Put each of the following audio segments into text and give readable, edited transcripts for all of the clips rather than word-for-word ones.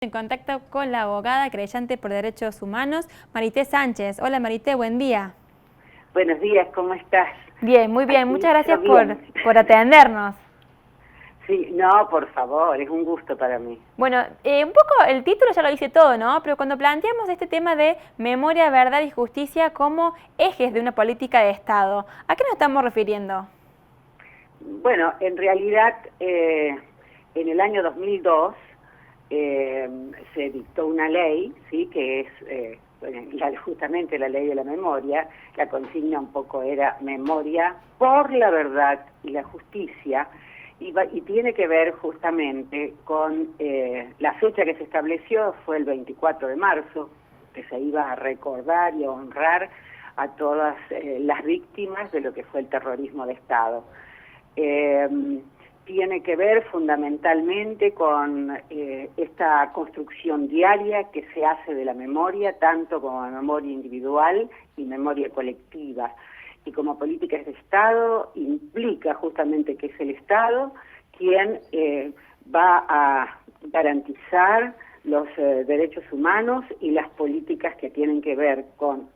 En contacto con la abogada creyente por derechos humanos, Marité Sánchez. Hola Marité, buen día. Buenos días, ¿cómo estás? Bien, muy bien. Aquí, Muchas gracias bien. por atendernos. Sí, no, por favor, es un gusto para mí. Bueno, un poco el título ya lo dice todo, ¿no? Pero cuando planteamos este tema de memoria, verdad y justicia como ejes de una política de Estado, ¿a qué nos estamos refiriendo? Bueno, en realidad, en el año 2002 se dictó una ley, sí, que es justamente la ley de la memoria. La consigna un poco era memoria por la verdad y la justicia, y tiene que ver justamente con la fecha que se estableció, fue el 24 de marzo, que se iba a recordar y a honrar a todas las víctimas de lo que fue el terrorismo de Estado. Tiene que ver fundamentalmente con esta construcción diaria que se hace de la memoria, tanto como memoria individual y memoria colectiva. Y como políticas de Estado implica justamente que es el Estado quien va a garantizar los derechos humanos y las políticas que tienen que ver con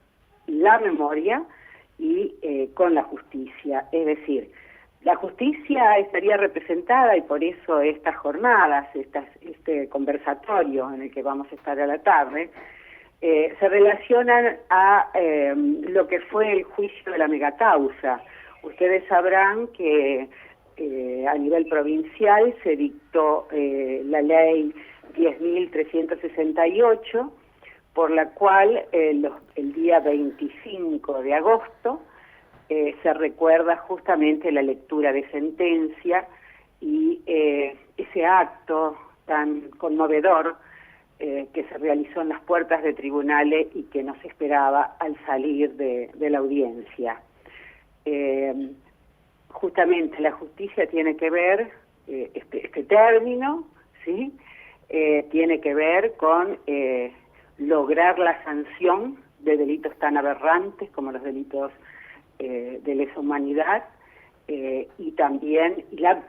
la memoria y con la justicia. Es decir, la justicia estaría representada, y por eso estas jornadas, este conversatorio en el que vamos a estar a la tarde, se relacionan a lo que fue el juicio de la megacausa. Ustedes sabrán que a nivel provincial se dictó la ley 10.368, por la cual el día 25 de agosto se recuerda justamente la lectura de sentencia y ese acto tan conmovedor que se realizó en las puertas de tribunales y que nos esperaba al salir de la audiencia. Justamente la justicia tiene que ver, este término, ¿sí? Tiene que ver con lograr la sanción de delitos tan aberrantes como los delitos de lesa humanidad, y también,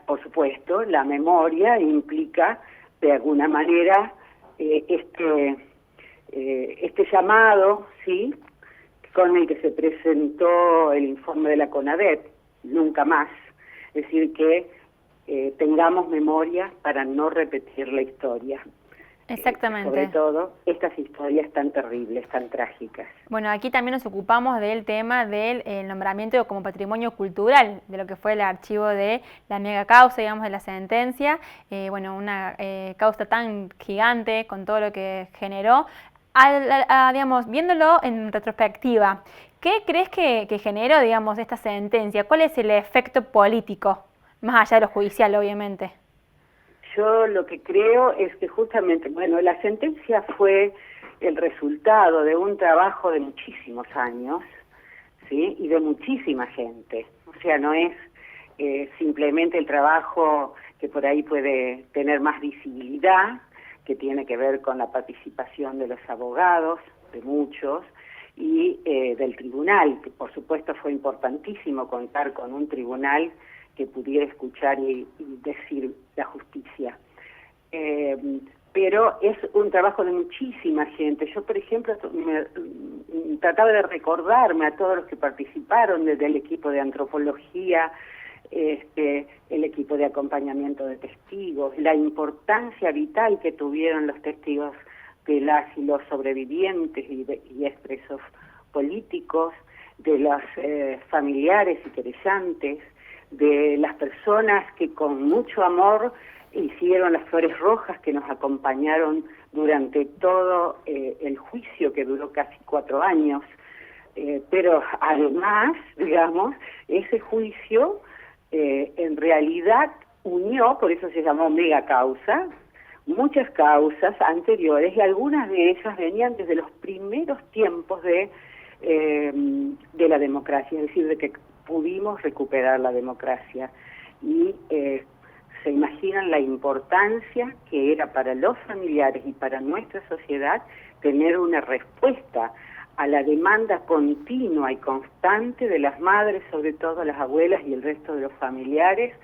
por supuesto, la memoria implica de alguna manera este llamado, ¿sí?, con el que se presentó el informe de la CONADEP, nunca más, es decir, que tengamos memoria para no repetir la historia. Exactamente. Sobre todo estas historias tan terribles, tan trágicas. Bueno, aquí también nos ocupamos del tema del nombramiento como patrimonio cultural, de lo que fue el archivo de la mega causa, digamos, de la sentencia. Bueno, una causa tan gigante con todo lo que generó. Digamos, viéndolo en retrospectiva, ¿qué crees que generó, digamos, esta sentencia? ¿Cuál es el efecto político? Más allá de lo judicial, obviamente. Yo lo que creo es que justamente, bueno, la sentencia fue el resultado de un trabajo de muchísimos años, ¿sí?, y de muchísima gente. O sea, no es simplemente el trabajo que por ahí puede tener más visibilidad, que tiene que ver con la participación de los abogados, de muchos, y del tribunal, que por supuesto fue importantísimo contar con un tribunal que pudiera escuchar y decir la justicia. Pero es un trabajo de muchísima gente. Yo, por ejemplo, trataba de recordarme a todos los que participaron, desde el equipo de antropología, el equipo de acompañamiento de testigos, la importancia vital que tuvieron los testigos de las y los sobrevivientes y expresos políticos, de los familiares y querellantes, de las personas que con mucho amor hicieron las flores rojas que nos acompañaron durante todo el juicio, que duró casi 4 años. Pero además, digamos, ese juicio en realidad unió, por eso se llamó mega causa, muchas causas anteriores, y algunas de ellas venían desde los primeros tiempos de la democracia, es decir, de que pudimos recuperar la democracia. Y se imaginan la importancia que era para los familiares y para nuestra sociedad tener una respuesta a la demanda continua y constante de las madres, sobre todo las abuelas y el resto de los familiares,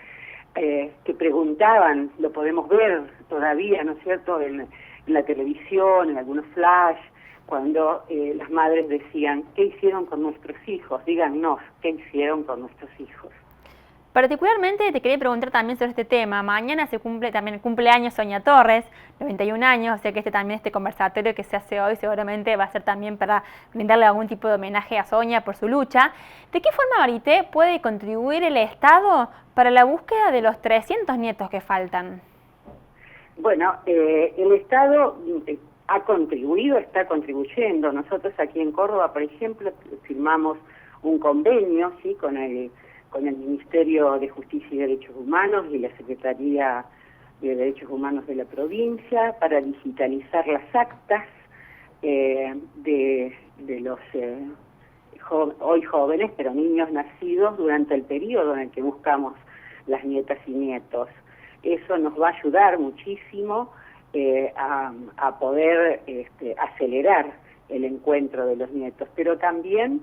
que preguntaban, lo podemos ver todavía, ¿no es cierto?, en en la televisión, en algunos flash, cuando las madres decían, ¿qué hicieron con nuestros hijos? Díganos, ¿qué hicieron con nuestros hijos? Particularmente te quería preguntar también sobre este tema. Mañana se cumple también el cumpleaños Sonia Torres, 91 años, o sea que este conversatorio que se hace hoy seguramente va a ser también para brindarle algún tipo de homenaje a Sonia por su lucha. ¿De qué forma, Marité, puede contribuir el Estado para la búsqueda de los 300 nietos que faltan? Bueno, el Estado ha contribuido, está contribuyendo. Nosotros aquí en Córdoba, por ejemplo, firmamos un convenio, ¿sí?, con el Ministerio de Justicia y Derechos Humanos y la Secretaría de Derechos Humanos de la provincia para digitalizar las actas de los hoy jóvenes, pero niños nacidos durante el periodo en el que buscamos las nietas y nietos. Eso nos va a ayudar muchísimo a poder acelerar el encuentro de los nietos, pero también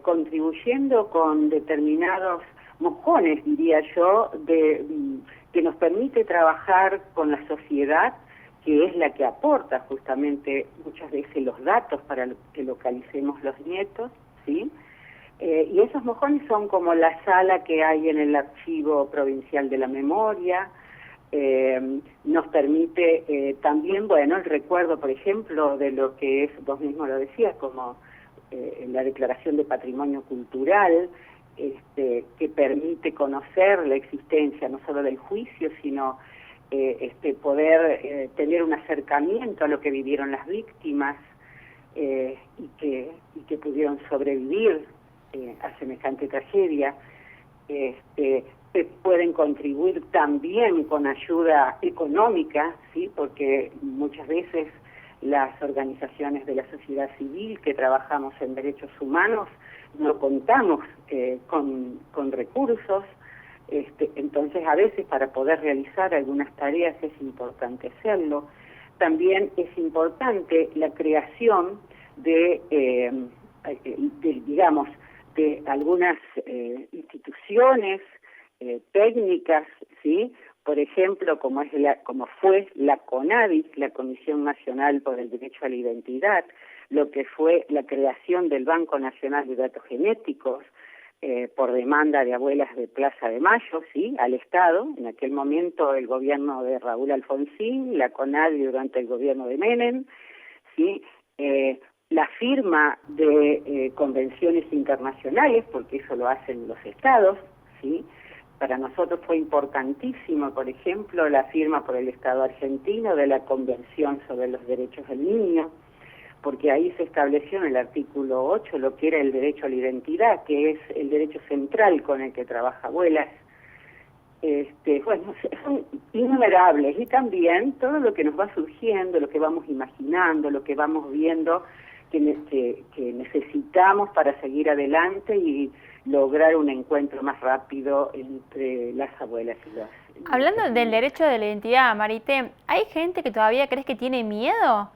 contribuyendo con determinados mojones, diría yo, que nos permite trabajar con la sociedad, que es la que aporta justamente muchas veces los datos para que localicemos los nietos, ¿sí? Y esos mojones son como la sala que hay en el Archivo Provincial de la Memoria. Nos permite también, bueno, el recuerdo, por ejemplo, de lo que es, vos mismo lo decías, como la Declaración de Patrimonio Cultural, que permite conocer la existencia no solo del juicio, sino poder tener un acercamiento a lo que vivieron las víctimas y que pudieron sobrevivir a semejante tragedia. Pueden contribuir también con ayuda económica, ¿sí?, porque muchas veces las organizaciones de la sociedad civil que trabajamos en derechos humanos no contamos con recursos, entonces a veces para poder realizar algunas tareas es importante hacerlo. También es importante la creación de algunas instituciones técnicas, ¿sí?, por ejemplo, como fue la CONADI, la Comisión Nacional por el Derecho a la Identidad, lo que fue la creación del Banco Nacional de Datos Genéticos, por demanda de abuelas de Plaza de Mayo, ¿sí?, al Estado, en aquel momento el gobierno de Raúl Alfonsín, la CONADI durante el gobierno de Menem, ¿sí?, la firma de convenciones internacionales, porque eso lo hacen los Estados, ¿sí? Para nosotros fue importantísimo, por ejemplo, la firma por el Estado argentino de la Convención sobre los Derechos del Niño, porque ahí se estableció en el artículo 8 lo que era el derecho a la identidad, que es el derecho central con el que trabaja Abuelas. Bueno, son innumerables, y también todo lo que nos va surgiendo, lo que vamos imaginando, lo que vamos viendo que necesitamos para seguir adelante y lograr un encuentro más rápido entre las abuelas y las... Hablando del derecho de la identidad, Marité, ¿hay gente que todavía crees que tiene miedo?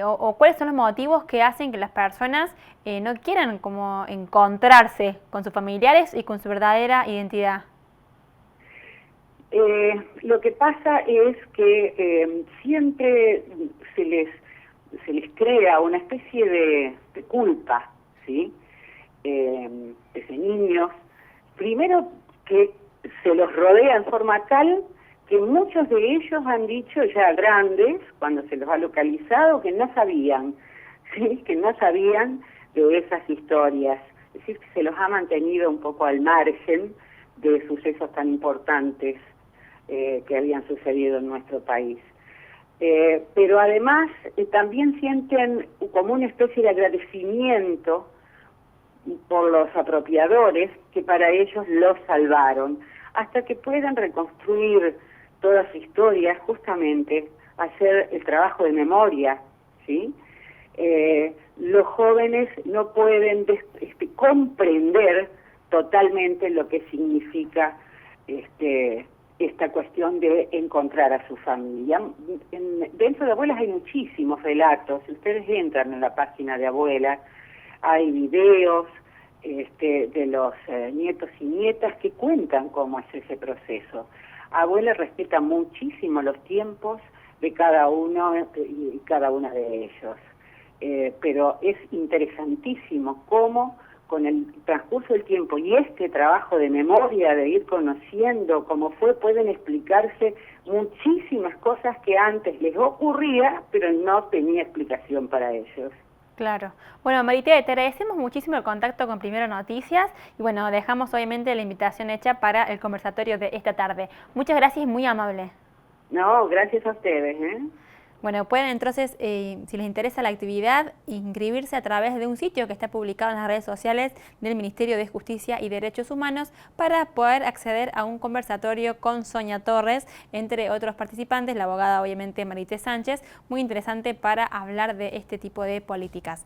¿O cuáles son los motivos que hacen que las personas no quieran como encontrarse con sus familiares y con su verdadera identidad? Lo que pasa es que siempre se les crea una especie de culpa, ¿sí?, desde niños. Primero, que se los rodea en forma tal que muchos de ellos han dicho ya grandes, cuando se los ha localizado, que no sabían, ¿sí?, que no sabían de esas historias. Es decir, que se los ha mantenido un poco al margen de sucesos tan importantes que habían sucedido en nuestro país. Pero además también sienten como una especie de agradecimiento por los apropiadores que para ellos los salvaron, hasta que puedan reconstruir toda su historia, justamente hacer el trabajo de memoria, ¿sí? Los jóvenes no pueden comprender totalmente lo que significa esta cuestión de encontrar a su familia. Dentro de Abuelas hay muchísimos relatos. Si ustedes entran en la página de Abuelas, hay videos de los nietos y nietas que cuentan cómo es ese proceso. Abuela respeta muchísimo los tiempos, de cada uno y cada una de ellos. Pero es interesantísimo cómo con el transcurso del tiempo y este trabajo de memoria, de ir conociendo cómo fue, pueden explicarse muchísimas cosas que antes les ocurría, pero no tenía explicación para ellos. Claro. Bueno, Maritere, te agradecemos muchísimo el contacto con Primero Noticias y bueno, dejamos obviamente la invitación hecha para el conversatorio de esta tarde. Muchas gracias y muy amable. No, gracias a ustedes, ¿eh? Bueno, pueden entonces, si les interesa la actividad, inscribirse a través de un sitio que está publicado en las redes sociales del Ministerio de Justicia y Derechos Humanos para poder acceder a un conversatorio con Sonia Torres, entre otros participantes, la abogada obviamente Marité Sánchez, muy interesante para hablar de este tipo de políticas.